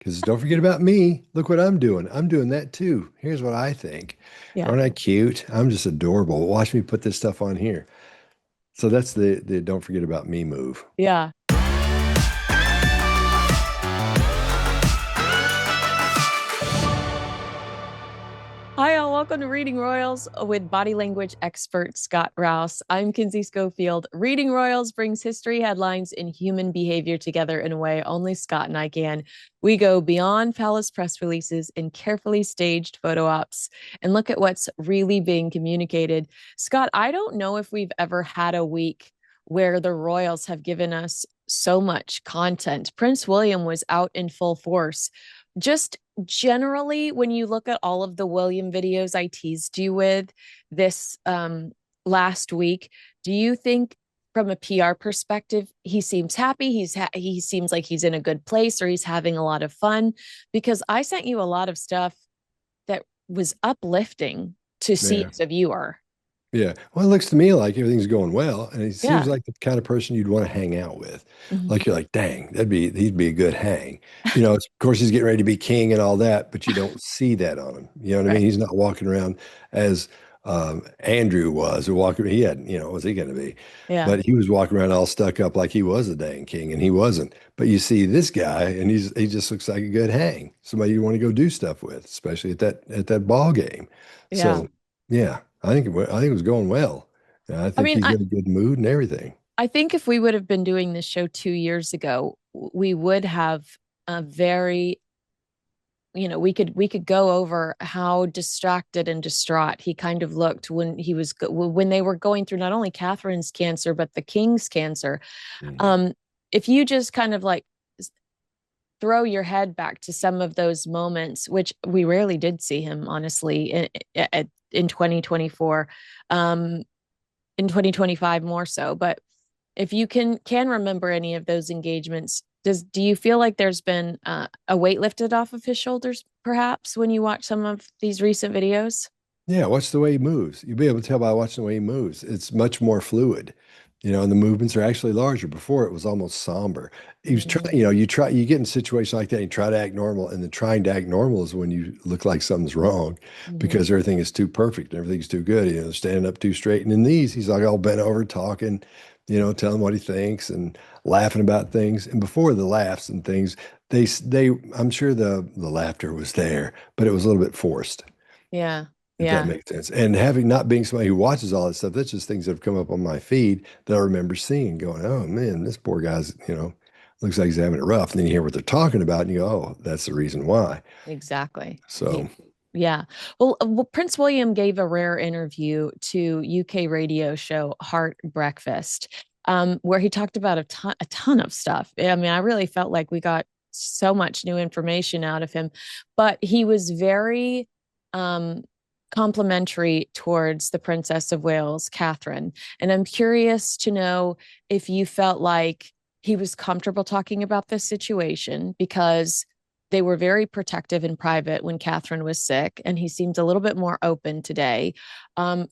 Because don't forget about me. Look what I'm doing. I'm doing that too. Here's what I think. Yeah. Aren't I cute? I'm just adorable. Watch me put this stuff on here. So that's the don't forget about me move. Yeah. Hi, all. Welcome to Reading Royals with body language expert Scott Rouse. I'm Kinsey Schofield. Reading Royals brings history, headlines, and human behavior together in a way only Scott and I can. We go beyond palace press releases and carefully staged photo ops and look at what's really being communicated. Scott, I don't know if we've ever had a week where the Royals have given us so much content. Prince William was out in full force. Just generally, when you look at all of the William videos I teased you with this last week, do you think from a PR perspective, he seems happy, he seems like he's in a good place, or he's having a lot of fun? Because I sent you a lot of stuff that was uplifting to see Yeah. as a viewer. Yeah. Well, it looks to me like everything's going well. And he seems Yeah. like the kind of person you'd want to hang out with. Mhm. Like you're like, dang, he'd be a good hang. Of course he's getting ready to be king and all that, but you don't see that on him. You know what I mean? Right. He's not walking around as Andrew was, or walking, he had, what was he going to be? Yeah. But he was walking around all stuck up like he was a dang king, and he wasn't. But you see this guy, and he just looks like a good hang, somebody you want to go do stuff with, especially at that ball game. Yeah. So yeah, I think it was going well. And I I think mean, he's in a good mood and everything. I think if we would have been doing this show 2 years ago, we would have a very, we could go over how distracted and distraught he kind of looked when they were going through not only Catherine's cancer but the king's cancer. Mhm. Um, if you just kind of like throw your head back to some of those moments, which we rarely did see him, honestly, in 2024, um, in 2025 more so. But if you can remember any of those engagements, do you feel like there's been a weight lifted off of his shoulders, perhaps, when you watch some of these recent videos? Yeah, watch the way he moves. You'll be able to tell by watching the way he moves. It's much more fluid, and the movements are actually larger. Before it was almost somber. He was Mhm. trying, you get in a situation like that, and you try to act normal, and then trying to act normal is when you look like something's wrong Mhm. because everything is too perfect, everything's too good. Standing up too straight. And in these, he's like all bent over talking, telling what he thinks and laughing about things. And before the laughs and things, I'm sure the laughter was there, but it was a little bit forced, Yeah. if that Yeah. makes sense. And having not being somebody who watches all that stuff, that's just things that have come up on my feed that I remember seeing, going, "Oh man, this poor guy's, looks like he's having it rough." And then you hear what they're talking about, and you go, "Oh, that's the reason why." Exactly. So Yeah. Well, Prince William gave a rare interview to UK radio show Heart Breakfast, where he talked about a ton of stuff. I mean, I really felt like we got so much new information out of him, but he was very um, complimentary towards the Princess of Wales, Catherine. And I'm curious to know if you felt like he was comfortable talking about this situation, because they were very protective in private when Catherine was sick, and he seems a little bit more open today. Um,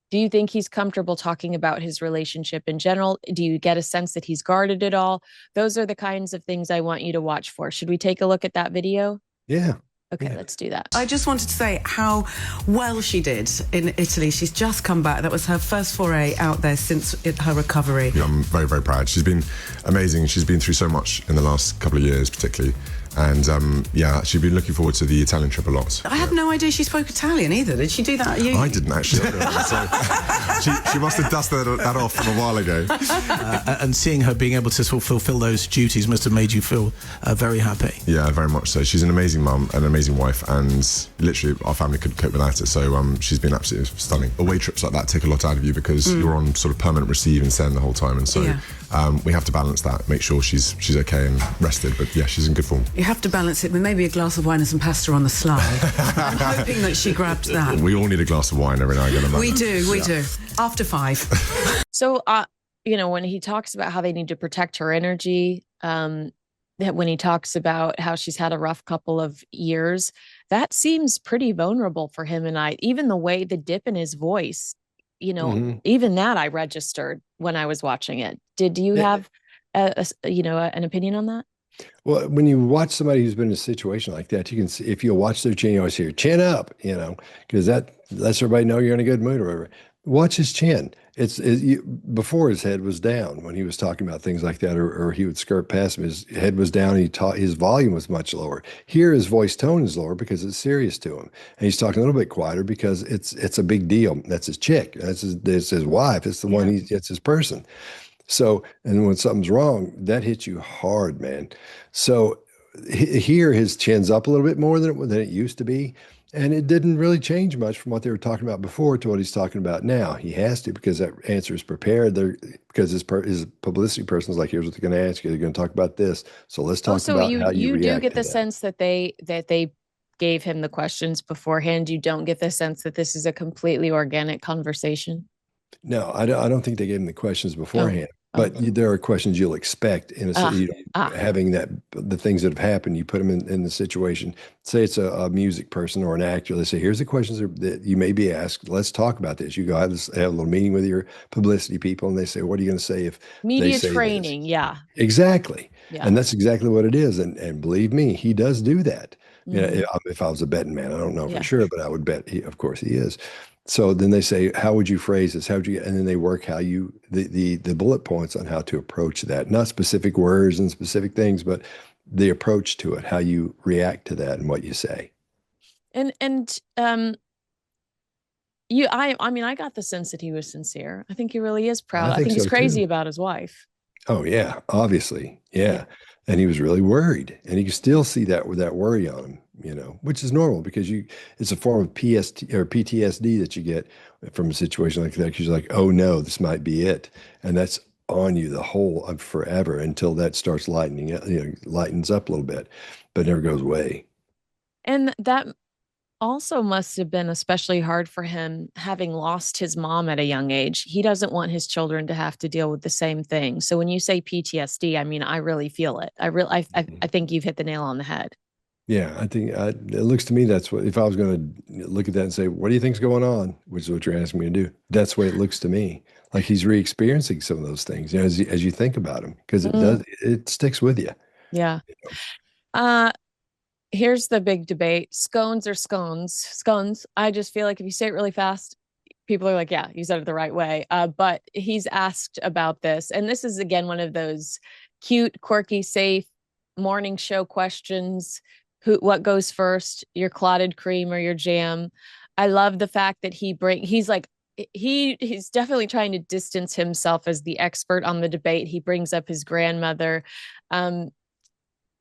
do you think he's comfortable talking about his relationship in general? Do you get a sense that he's guarded at all? Those are the kinds of things I want you to watch for. Should we take a look at that video? yeah, Okay, yeah. let's do that. I just wanted to say how well she did in Italy. She's just come back. That was her first foray out there since her recovery. Yeah, I'm very, very proud. She's been amazing. She's been through so much in the last couple of years, particularly. And she's been looking forward to the Italian trip a lot. I had no idea she spoke Italian either. Did she do that? I didn't actually. So she must have dusted that off from a while ago. And seeing her being able to sort of fulfill those duties must have made you feel very happy. Yeah, very much so. She's an amazing mum, an amazing wife, and literally our family couldn't cope without it. So she's been absolutely stunning. Away trips like that take a lot out of you because you're on sort of permanent receive and send the whole time, and so we have to balance that, make sure she's okay and rested. But yeah, she's in good form. You have to balance it with maybe a glass of wine and some pasta on the slide. I'm hoping that she grabbed that. We all need a glass of wine every now and again. We do. After 5. So, when he talks about how they need to protect her energy, that when he talks about how she's had a rough couple of years, that seems pretty vulnerable for him. And even the way the dip in his voice, Mhm. even that I registered when I was watching it. Did you have an opinion on that? Well, when you watch somebody who's been in a situation like that, you can see if you watch their chin, you always hear chin up, because that lets everybody know you're in a good mood or whatever. Watch his chin. Before his head was down when he was talking about things like that, or he would skirt past him. His head was down. His volume was much lower. Here, his voice tone is lower because it's serious to him, and he's talking a little bit quieter because it's a big deal. That's his chick. That's his wife. It's the one it's his person. So, and when something's wrong, that hits you hard, man. So here, his chin's up a little bit more than it used to be. And it didn't really change much from what they were talking about before to what he's talking about now. He has to because that answer is prepared. Because his publicity person is like, here's what they're going to ask you. They're going to talk about this. So let's talk about how you react do get the to that. sense that they gave him the questions beforehand. You don't get the sense that this is a completely organic conversation. No, I don't think they gave him the questions beforehand. But Okay. there are questions you'll expect in having the things that have happened. You put them in the situation. Say it's a music person or an actor. They say, "Here's the questions that you may be asked. Let's talk about this." You go have a little meeting with your publicity people, and they say, "What are you going to say if Media they say training?" this?" Yeah, Exactly. yeah. And that's exactly what it is. And believe me, he does do that. Mhm. If I was a betting man, I don't know Yeah. for sure, but I would bet of course he is. So then they say, how would you phrase this? How would you, and then they work the bullet points on how to approach that, not specific words and specific things, but the approach to it, how you react to that and what you say. And I mean, I got the sense that he was sincere. I think he really is proud. I I think think he's so crazy too. about his wife. Oh yeah, obviously. Yeah. Yeah. And he was really worried. And you can still see that with that worry on him, which is normal because it's a form of PST or PTSD that you get from a situation like that. 'Cause you're like, oh no, this might be it. And that's on you the whole of forever until that starts lightens up a little bit, but never goes away. And that also must have been especially hard for him having lost his mom at a young age. He doesn't want his children to have to deal with the same thing. So when you say PTSD, I mean, I really feel it. I think you've hit the nail on the head. Yeah, I think it looks to me that's what, if I was going to look at that and say, what do you think's going on? Which is what you're asking me to do. That's what it looks to me. Like he's re-experiencing some of those things, as you think about them, because it sticks with you. Yeah. Uh, Here's the big debate: scones or scones? Scones. I just feel like if you say it really fast, people are like, yeah, you said it the right way. But he's asked about this. And this is, again, one of those cute, quirky, safe morning show questions. What goes first, your clotted cream or your jam? I love the fact that he's definitely trying to distance himself as the expert on the debate. He brings up his grandmother.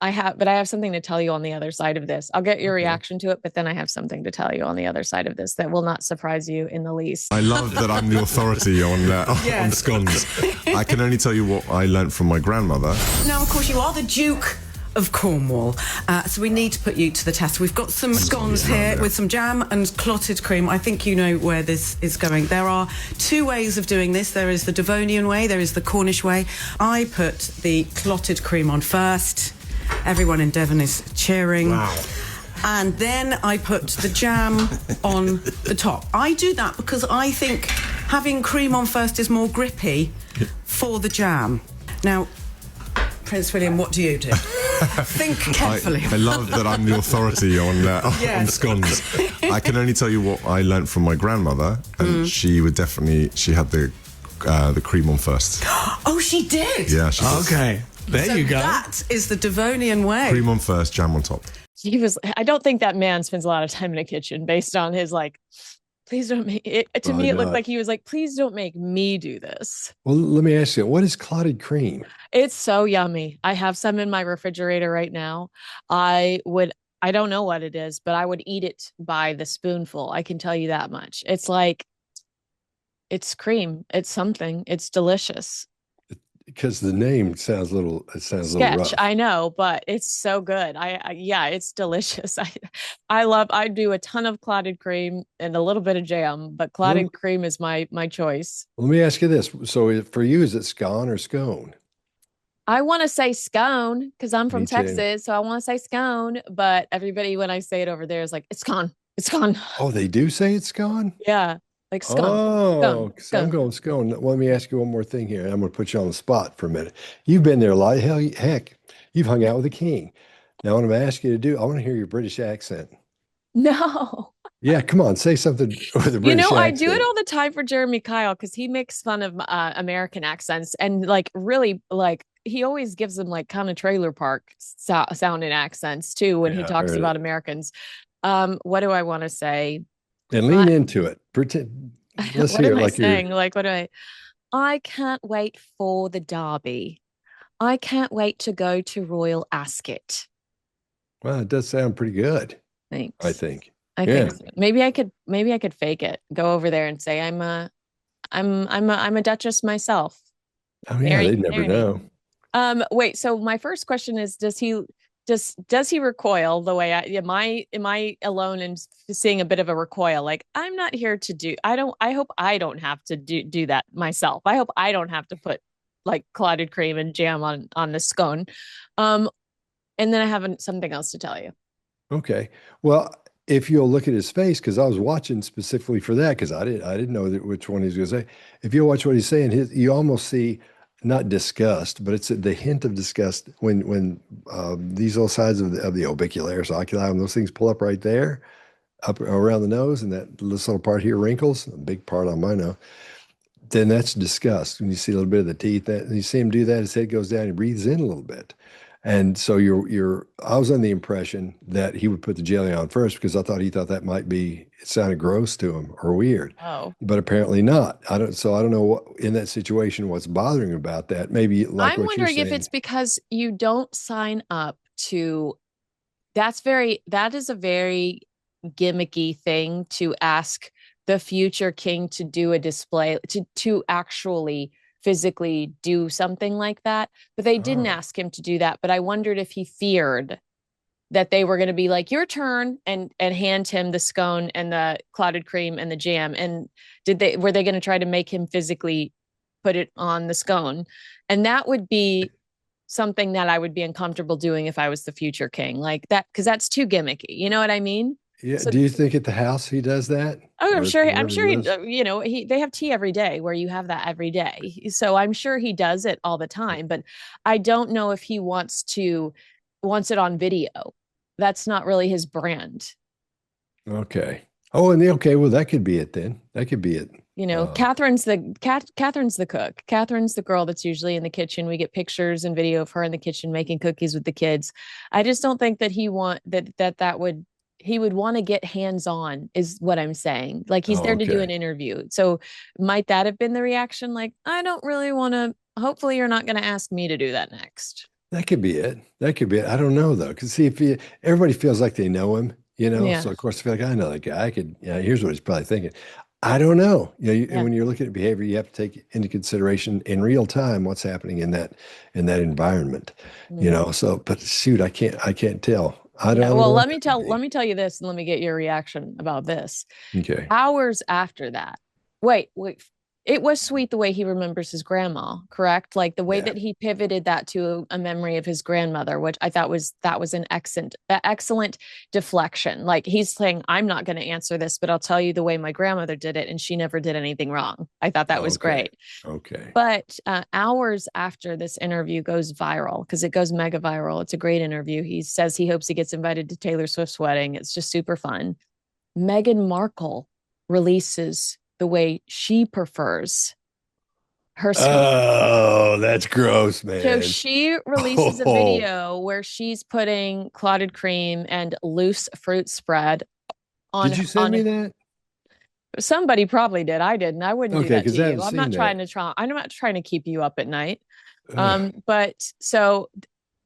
I have something to tell you on the other side of this. I'll get your reaction to it, but then I have something to tell you on the other side of this that will not surprise you in the least. I love that I'm the authority on scones. I can only tell you what I learnt from my grandmother. Now, of course, you are the Duke of Cornwall, so we need to put you to the test. We've got some scones here with some jam and clotted cream. I think you know where this is going. There are two ways of doing this. There is the Devonian way, there is the Cornish way. I put the clotted cream on first. Everyone in Devon is cheering. Wow. And then I put the jam on the top. I do that because I think having cream on first is more grippy for the jam. Now, Prince William, what do you do? Think carefully. I love that I'm the authority on scones. I can only tell you what I learnt from my grandmother, and she had the cream on first. Oh, she did? Yeah, she did. Okay. There you go. That is the Devonian way. Cream on first, jam on top. I don't think that man spends a lot of time in a kitchen based on his please don't make it. To me, it looked like he was like, please don't make me do this. Well, let me ask you, what is clotted cream? It's so yummy. I have some in my refrigerator right now. I don't know what it is, but I would eat it by the spoonful. I can tell you that much. It's cream. It's something. It's delicious. Because the name sounds a little rough. I know, but it's so good. It's delicious. I do a ton of clotted cream and a little bit of jam, but clotted cream is my choice. Let me ask you this. So for you, is it scone or scone? I want to say scone because I'm from Me too. Texas, so I want to say scone, but everybody when I say it over there is like, it's scone. It's scone. Oh, they do say it's scone? Yeah. Like scone. Oh, so I'm going scone. Let me ask you one more thing here. I'm going to put you on the spot for a minute. You've been there a lot. Heck, You've hung out with the king. Now, what I'm going to ask you to do, I want to hear your British accent. No. Yeah, come on, say something with a You British know, I do it accent. all the time for Jeremy Kyle because he makes fun of American accents and like really like he always gives them like kind of trailer park sounding accents too when he Yeah, I talks heard about it. Americans. What do I want to say? And lean I, into it. Pretend. Let's what hear am it I like you're. saying? Like, what do I can't wait for the derby. I can't wait to go to Royal Ascot. Well, it does sound pretty good, I Thanks. think. I Yeah. think so. Maybe I could fake it. Go over there and say I'm a Duchess myself. Oh yeah, they'd never Marry me. know. Wait, so my first question is does he recoil the way am I alone in seeing a bit of a recoil? Like I'm not here to do I hope I don't have to do that myself. I hope I don't have to put like clotted cream and jam on the scone. Um and then I have something else to tell you. Okay. Well, if you'll look at his face, because I was watching specifically for that, because I didn't know which one he's going to say. If you watch what he's saying, you almost see not disgust, but it's the hint of disgust when these little sides of the orbicularis, oculi, those things pull up right there, up around the nose, and that this little part here wrinkles, a big part on my nose. Then that's disgust. When you see a little bit of the teeth, and you see him do that, his head goes down, he breathes in a little bit. And so I was under the impression that he would put the jelly on first because he thought that might be, it sounded gross to him or weird, Oh. but apparently not. I don't know what in that situation, what's bothering him about that. Maybe like I'm what you're wondering if saying. it's because you don't sign up to that is a very gimmicky thing to ask the future king to do a display to actually physically do something like that, but they didn't Oh, ask him to do that. But I wondered if he feared that they were going to be like your turn and hand him the scone and the clotted cream and the jam, and were they going to try to make him physically put it on the scone, and that would be something that I would be uncomfortable doing if I was the future king, like that, because that's too gimmicky. You know what I mean? yeah. So, Do you think at the house he does that? oh, I'm sure. I'm Wherever he sure he. lives? They have tea every day, where you have that every day. So I'm sure he does it all the time. But I don't know if he wants it on video. That's not really his brand. Okay. Oh, okay. Well, that could be it then. That could be it. Catherine's the cook. Catherine's the girl that's usually in the kitchen. We get pictures and video of her in the kitchen making cookies with the kids. I just don't think that he would want to get hands on, is what I'm saying. Like he's Oh, there to do okay. an interview. So might that have been the reaction? Like, I don't really want to, hopefully you're not going to ask me to do that next. That could be it. That could be it. I don't know though, because see, everybody feels like they know him, Yeah. So of course, I feel like I know that guy. Here's what he's probably thinking. I don't know. And Yeah. when you're looking at behavior, you have to take into consideration in real time what's happening in that environment. Mm. So, but shoot, I can't tell. I Yeah. don't Well, know what let me that would tell let be. me tell you this and let me get your reaction about this. Okay. Hours after that. Wait. It was sweet the way he remembers his grandma, correct? Like the way Yeah. that he pivoted that to a memory of his grandmother, which I thought was an excellent deflection. Like he's saying, I'm not going to answer this, but I'll tell you the way my grandmother did it, and she never did anything wrong. I thought that was Okay. great. Okay. But hours after this interview goes viral, because it goes mega viral, it's a great interview. He says he hopes he gets invited to Taylor Swift's wedding. It's just super fun. Meghan Markle releases the way she prefers her scone. Oh, that's gross, So man. she releases a Oh, video where she's putting clotted cream and loose fruit spread did on you send me on that? somebody probably did. I didn't. I wouldn't do Okay, that because to I you. haven't seen that. I'm not trying to keep you up at night. Ugh. But so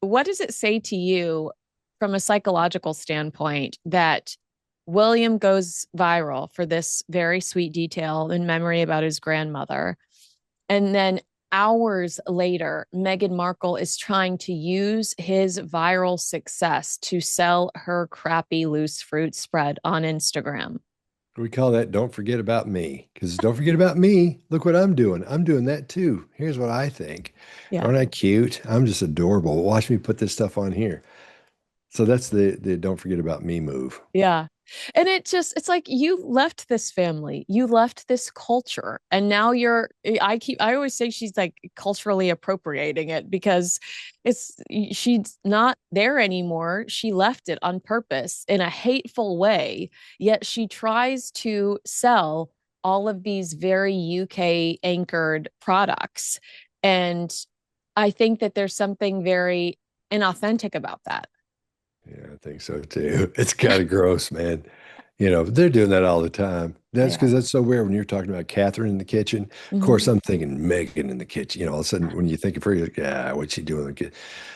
what does it say to you from a psychological standpoint that William goes viral for this very sweet detail in memory about his grandmother? And then hours later, Meghan Markle is trying to use his viral success to sell her crappy loose fruit spread on Instagram. We call that "Don't Forget About Me." Because don't forget about me. Look what I'm doing. I'm doing that too. Here's what I think. Yeah. Aren't I cute? I'm just adorable. Watch me put this stuff on here. So that's the "Don't Forget About Me" move. Yeah. And it's like you left this family, you left this culture, and now I always say she's like culturally appropriating it because she's not there anymore. She left it on purpose in a hateful way, yet she tries to sell all of these very UK anchored products. And I think that there's something very inauthentic about that. Yeah, I think so too. It's kind of gross, man. They're doing that all the time. That's because that's so weird when you're talking about Catherine in the kitchen. Of course, I'm thinking Meghan in the kitchen. All of a sudden, when you think of her, you're like, what's she doing in the kitchen?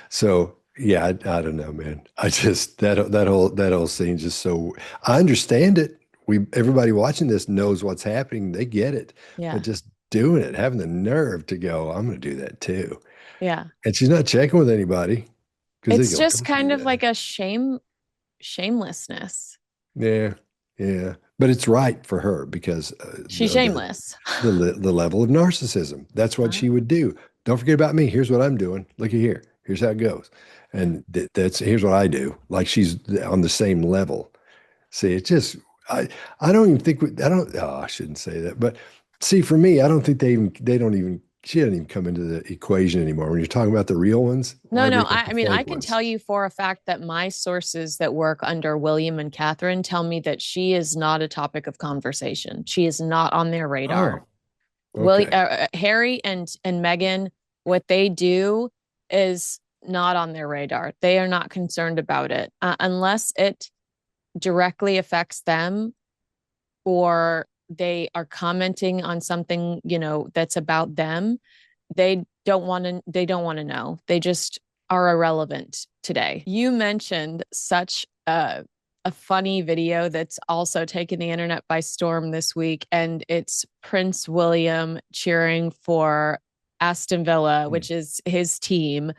So, yeah, I don't know, man. I just that whole scene just so I understand it. Everybody watching this knows what's happening. They get it. Yeah. But just doing it, having the nerve to go, I'm going to do that too. Yeah. And she's not checking with anybody. It's just kind of like a shamelessness. Yeah. Yeah. But it's right for her because she's shameless. The level of narcissism. That's what she would do. Don't forget about me. Here's what I'm doing. Look at here. Here's how it goes. And here's what I do. Like she's on the same level. See, it's just, I don't even think, I shouldn't say that. But see, for me, I don't think she doesn't even come into the equation anymore. When you're talking about the real ones. No. I mean, I can tell you for a fact that my sources that work under William and Catherine tell me that she is not a topic of conversation. She is not on their radar. Oh, okay. Harry and Meghan, what they do is not on their radar. They are not concerned about it unless it directly affects them or they are commenting on something, that's about them. They don't want to know. They just are irrelevant today. You mentioned such a funny video that's also taken the internet by storm this week, and it's Prince William cheering for Aston Villa, which is his team.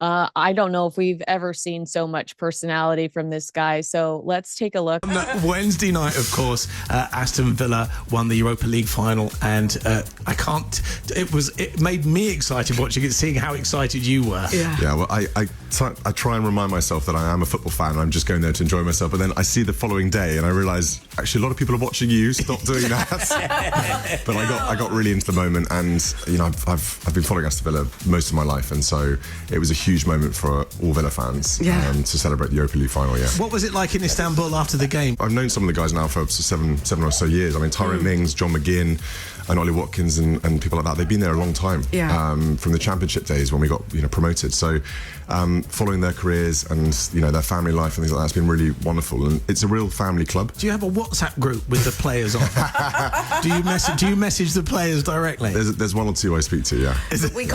I don't know if we've ever seen so much personality from this guy. So let's take a look. Wednesday night, of course, Aston Villa won the Europa League final, and it made me excited watching it, seeing how excited you were. Yeah. Well, I try and remind myself that I am a football fan. I'm just going there to enjoy myself. But then I see the following day, and I realise actually a lot of people are watching you. Stop doing that. But I got really into the moment, and I've been following Aston Villa most of my life, and so it was a huge moment for all Villa fans to celebrate the Europa League final. Yeah. What was it like in Istanbul after the game? I've known some of the guys now for seven or so years. I mean, Tyrone Mings, John McGinn, and Ollie Watkins and people like that. They've been there a long time. From the Championship days when we got promoted. So following their careers and their family life and things like that, it's been really wonderful. And it's a real family club. Do you have a WhatsApp group with the players on? Do you message the players directly? There's one or two I speak to. Yeah. We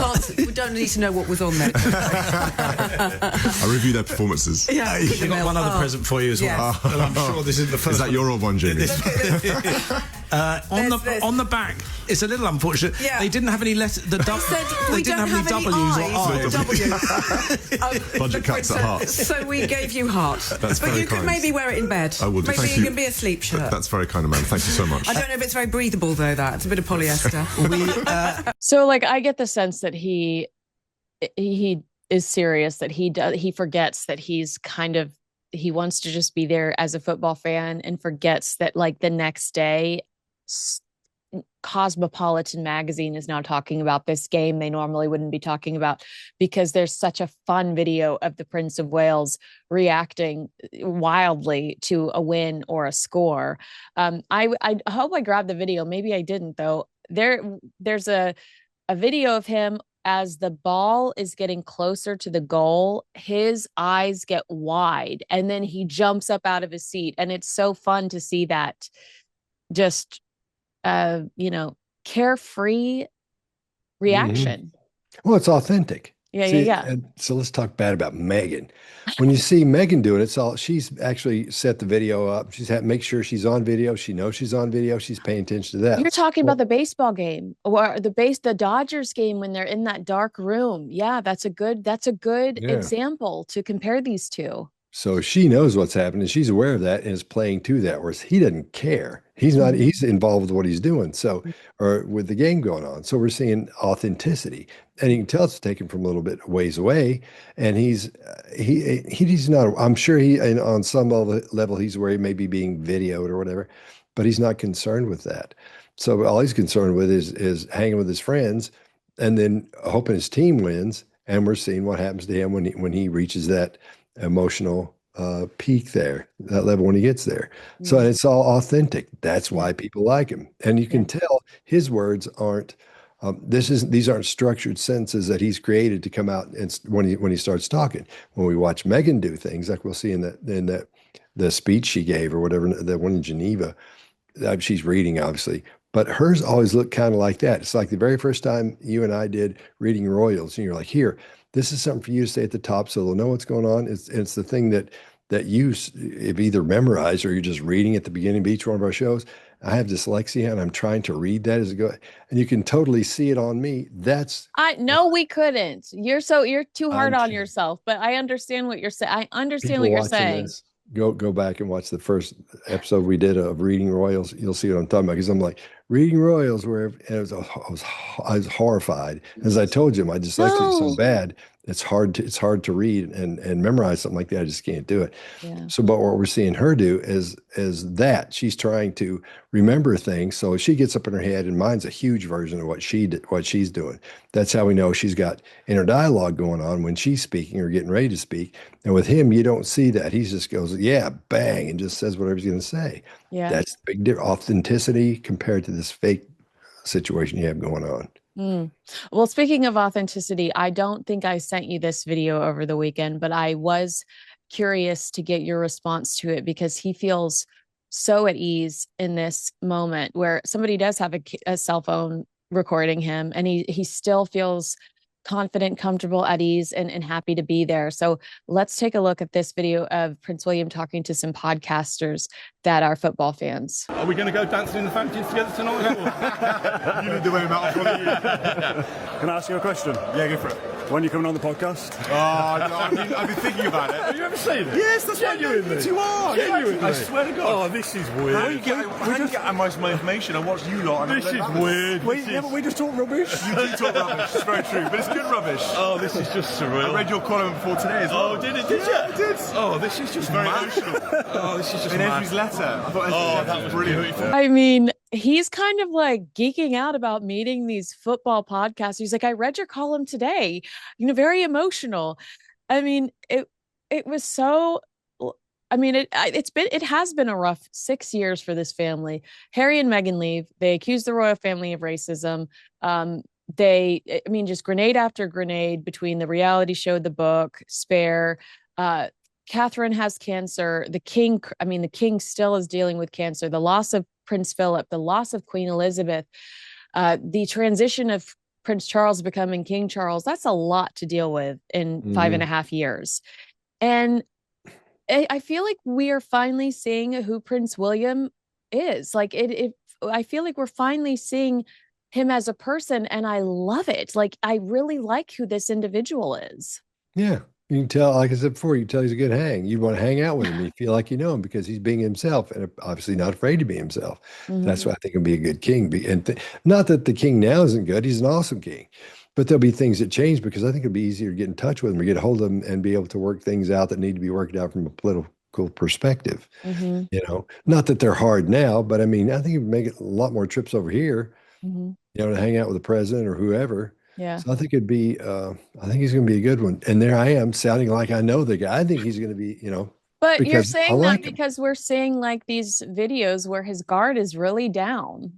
don't need to know what was on there. I review their performances. Yeah, they've got one other present for you as well. And I'm sure this is the first. Is that your old one, Jamie? On the back, it's a little unfortunate. Yeah. They didn't have any letters. They didn't have any W's or I's. Budget cuts at heart. So we gave you heart. That's but you could maybe wear it in bed. I will do. Maybe you can be a sleep shirt. That's very kind of man. Thank you so much. I don't know if it's very breathable though. It's a bit of polyester. So I get the sense that he is serious, that he forgets that he wants to just be there as a football fan and forgets that the next day Cosmopolitan magazine is now talking about this game they normally wouldn't be talking about because there's such a fun video of the Prince of Wales reacting wildly to a win or a score. I hope I grabbed the video. Maybe I didn't though. There's a video of him as the ball is getting closer to the goal, his eyes get wide and then he jumps up out of his seat. And it's so fun to see that just, carefree reaction. Well, it's authentic. Yeah. And so let's talk bad about Meghan. When you see Meghan doing it, she's actually set the video up. Make sure she's on video. She knows she's on video. She's paying attention to that. You're talking about the baseball game or the Dodgers game when they're in that dark room. Yeah, that's a good example to compare these two. So she knows what's happening. She's aware of that and is playing to that, whereas he doesn't care. He's not, he's involved with what he's doing. So, or with the game going on. So we're seeing authenticity. And you can tell it's taken from a little bit ways away. And he's not, I'm sure and on some level, he's where he may be being videoed or whatever, but he's not concerned with that. So all he's concerned with is hanging with his friends and then hoping his team wins. And we're seeing what happens to him when he reaches that emotional peak there, that level when he gets there. So it's all authentic. That's why people like him. And you can tell his words aren't, these aren't structured sentences that he's created to come out and when he starts talking. When we watch Meghan do things like we'll see in that the speech she gave or whatever, the one in Geneva, she's reading obviously, but hers always looked kind of like that. It's like the very first time you and I did Reading Royals, and you're like, here, this is something for you to stay at the top so they'll know what's going on. It's the thing that you have either memorized or you're just reading at the beginning of each one of our shows. I have dyslexia and I'm trying to read that as it goes, and you can totally see it on me. No, we couldn't. You're too hard on yourself, but I understand what you're saying. I understand what you're saying. This, go back and watch the first episode we did of Reading Royals. You'll see what I'm talking about, because I'm like, Reading Royals, where I was horrified. As I told you, my dyslexia is so bad. It's hard to read and memorize something like that. I just can't do it. Yeah. So, but what we're seeing her do is that she's trying to remember things. So she gets up in her head, and mine's a huge version of what she's doing. That's how we know she's got inner dialogue going on when she's speaking or getting ready to speak. And with him, you don't see that. He just goes, yeah, bang, and just says whatever he's going to say. Yeah, that's the big authenticity compared to this fake situation you have going on. Well, speaking of authenticity, I don't think I sent you this video over the weekend, but I was curious to get your response to it, because he feels so at ease in this moment where somebody does have a cell phone recording him, and he still feels confident, comfortable, at ease, and happy to be there. So let's take a look at this video of Prince William talking to some podcasters that are football fans. Are we going to go dancing in the fountains together tonight? You need to wear him out. Can I ask you a question? Yeah, go for it. When are you coming on the podcast? Oh, no, I've been thinking about it. Have you ever seen it? Yes, that's genuinely. You are. Genuinely. I swear to God. Oh, this is weird. How do you get most of my information? I watch you lot. This is weird. But we just talk rubbish. You do talk rubbish. It's very true. But it's good rubbish. Oh, this is just surreal. I read your column before today as well. Oh, did it? Did you? I did. Oh, this is just very emotional. Oh, this is just in Ezri's letter. I thought that was brilliant. I mean, he's kind of like geeking out about meeting these football podcasters. He's like, I read your column today, very emotional. I mean, it was so, I mean, it has been a rough 6 years for this family. Harry and Meghan leave. They accuse the royal family of racism. Just grenade after grenade between the reality show, the book, Spare, Catherine has cancer. The king still is dealing with cancer. The loss of Prince Philip, the loss of Queen Elizabeth, the transition of Prince Charles becoming King Charles. That's a lot to deal with in 5.5 years. And I feel like we are finally seeing who Prince William is. Like I feel like we're finally seeing him as a person, and I love it. Like, I really like who this individual is. Yeah. You can tell, like I said before, you can tell he's a good hang. You want to hang out with him. You feel like you know him because he's being himself, and obviously not afraid to be himself. That's why I think he'll be a good king. Not that the king now isn't good. He's an awesome king. But there'll be things that change, because I think it'll be easier to get in touch with him or get a hold of him and be able to work things out that need to be worked out from a political perspective. Not that they're hard now, but I mean, I think it would make it a lot more trips over here, to hang out with the president or whoever. Yeah. So I think it'd be, I think he's going to be a good one. And there I am sounding like I know the guy. I think he's going to be, But you're saying that because we're seeing like these videos where his guard is really down.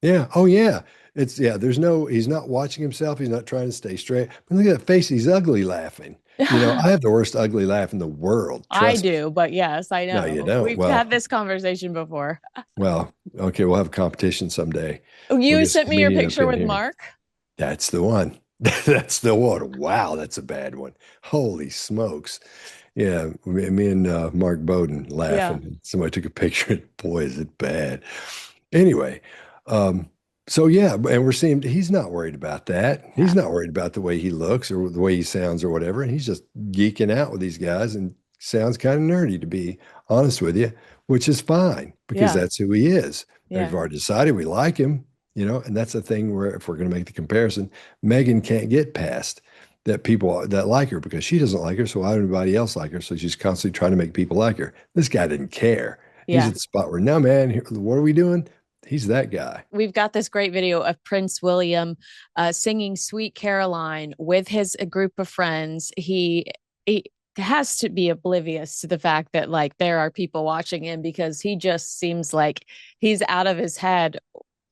Yeah. Oh yeah. He's not watching himself. He's not trying to stay straight. But look at that face. He's ugly laughing. I have the worst ugly laugh in the world. I do, but yes, I know. No, you don't. We've had this conversation before. Well, okay. We'll have a competition someday. You sent me your picture with Mark. That's the one. That's the one. Wow, that's a bad one. Holy smokes. Yeah, me and Mark Bowden laughing. Yeah. Somebody took a picture, and boy, is it bad. Anyway, so yeah, and we're seeing he's not worried about that. He's not worried about the way he looks or the way he sounds or whatever. And he's just geeking out with these guys and sounds kind of nerdy, to be honest with you, which is fine because that's who he is. Yeah. We've already decided we like him, and that's the thing where if we're going to make the comparison, Meghan can't get past that people that like her because she doesn't like her. So why would anybody else like her? So she's constantly trying to make people like her. This guy didn't care. Yeah. He's at the spot where now, man, what are we doing? He's that guy. We've got this great video of Prince William singing Sweet Caroline with his group of friends. He has to be oblivious to the fact that like there are people watching him because he just seems like he's out of his head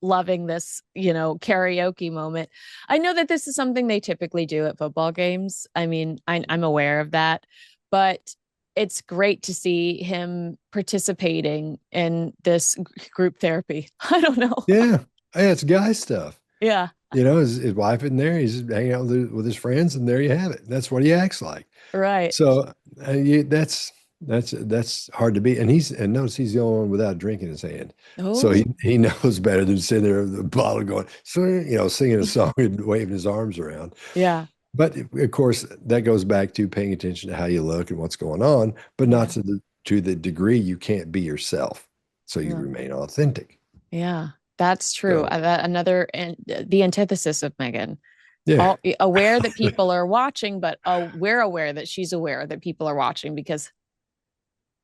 loving this, karaoke moment. I know that this is something they typically do at football games. I mean, I'm aware of that, but it's great to see him participating in this group therapy. I don't know. Yeah. Hey, it's guy stuff. Yeah. His wife in there, he's hanging out with his friends, and there you have it. That's what he acts like. Right. So that's hard to beat. And notice he's the only one without a drink in his hand. Oh. So he knows better than sitting there with the bottle going, singing a song and waving his arms around. Yeah. But of course, that goes back to paying attention to how you look and what's going on, but not to the degree you can't be yourself. So you remain authentic. Yeah, that's true. The antithesis of Meghan. Yeah. Aware that people are watching, but we're aware that she's aware that people are watching because.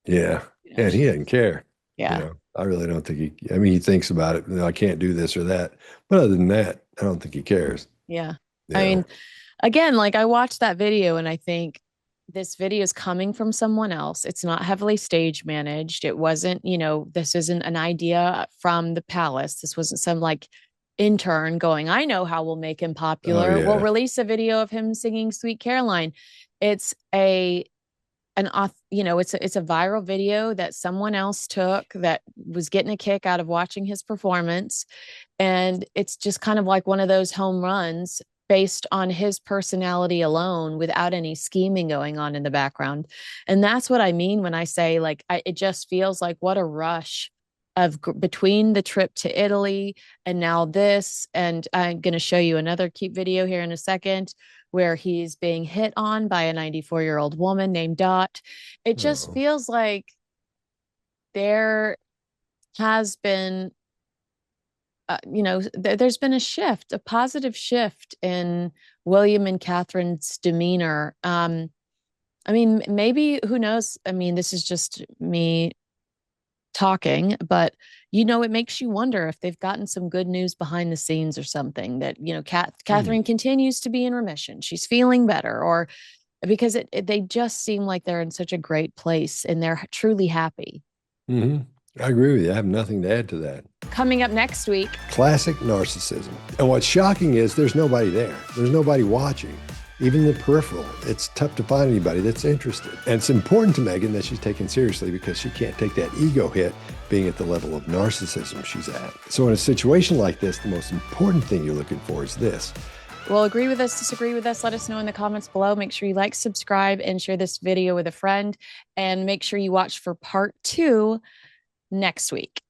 Yeah. And he doesn't care. Yeah. I really don't think he thinks about it. I can't do this or that. But other than that, I don't think he cares. Yeah. I mean, again, like I watched that video and I think this video is coming from someone else. It's not heavily stage managed. It wasn't, this isn't an idea from the palace. This wasn't some like intern going, I know how we'll make him popular. We'll release a video of him singing Sweet Caroline. It's it's a viral video that someone else took that was getting a kick out of watching his performance. And it's just kind of like one of those home runs based on his personality alone without any scheming going on in the background. And that's what I mean when I say like, it just feels like what a rush of between the trip to Italy and now this. And I'm going to show you another cute video here in a second where he's being hit on by a 94-year-old woman named Dot. It just feels like there has been there's been a shift, a positive shift in William and Catherine's demeanor. I mean, maybe, who knows? I mean, this is just me talking, but, it makes you wonder if they've gotten some good news behind the scenes or something that, Catherine continues to be in remission. She's feeling better, or because they just seem like they're in such a great place and they're truly happy. Mm-hmm. I agree with you. I have nothing to add to that. Coming up next week. Classic narcissism. And what's shocking is there's nobody there. There's nobody watching. Even the peripheral. It's tough to find anybody that's interested. And it's important to Meghan that she's taken seriously because she can't take that ego hit being at the level of narcissism she's at. So in a situation like this, the most important thing you're looking for is this. Well, agree with us, disagree with us, let us know in the comments below. Make sure you like, subscribe, and share this video with a friend. And make sure you watch for part 2 next week.